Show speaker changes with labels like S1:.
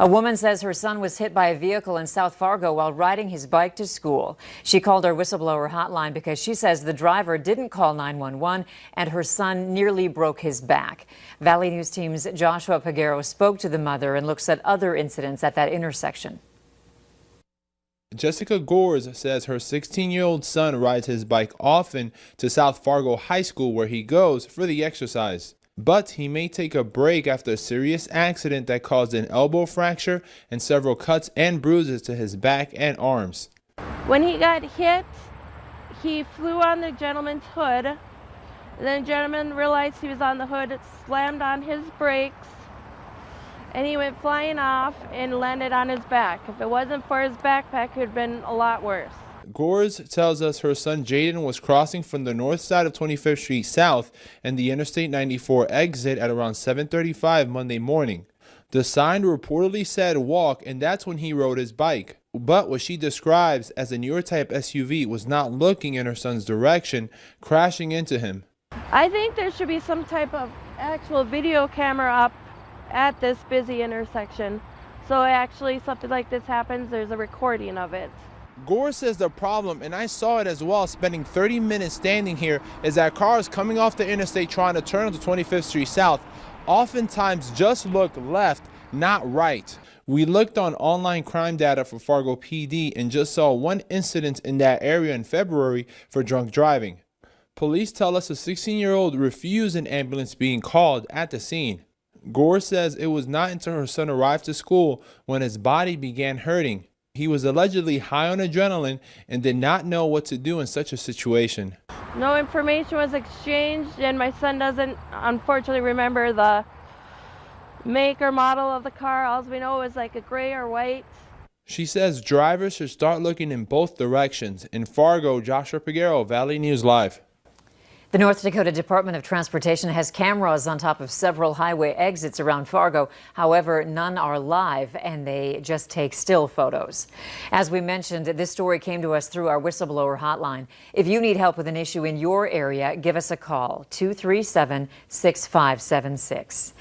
S1: A woman says her son was hit by a vehicle in South Fargo while riding his bike to school. She called our whistleblower hotline because she says the driver didn't call 911 and her son nearly broke his back. Valley News Team's Joshua Peguero spoke to the mother and looks at other incidents at that intersection.
S2: Jessica Gores says her 16-year-old son rides his bike often to South Fargo High School where he goes for the exercise. But he may take a break after a serious accident that caused an elbow fracture and several cuts and bruises to his back and arms.
S3: When he got hit, he flew on the gentleman's hood. And then the gentleman realized he was on the hood, it slammed on his brakes, and he went flying off and landed on his back. If it wasn't for his backpack, it would have been a lot worse.
S2: Gores tells us her son Jaden was crossing from the north side of 25th Street South and the Interstate 94 exit at around 7:35 Monday morning. The sign reportedly said walk, and that's when he rode his bike. But what she describes as a newer type SUV was not looking in her son's direction, crashing into him.
S3: I think there should be some type of actual video camera up at this busy intersection. So actually something like this happens, there's a recording of it.
S2: Gore says the problem, and I saw it as well spending 30 minutes standing here, is that cars coming off the interstate trying to turn onto 25th Street South oftentimes just look left, not right. We looked on online crime data for Fargo PD and just saw one incident in that area in February for drunk driving. Police tell us a 16-year-old refused an ambulance being called at the scene. Gore says it was not until her son arrived to school when his body began hurting. He was allegedly high on adrenaline and did not know what to do in such a situation.
S3: No information was exchanged, and my son doesn't unfortunately remember the make or model of the car. All we know is like a gray or white.
S2: She says drivers should start looking in both directions. In Fargo, Joshua Peguero, Valley News Live.
S1: The North Dakota Department of Transportation has cameras on top of several highway exits around Fargo. However, none are live and they just take still photos. As we mentioned, this story came to us through our whistleblower hotline. If you need help with an issue in your area, give us a call, 237-6576.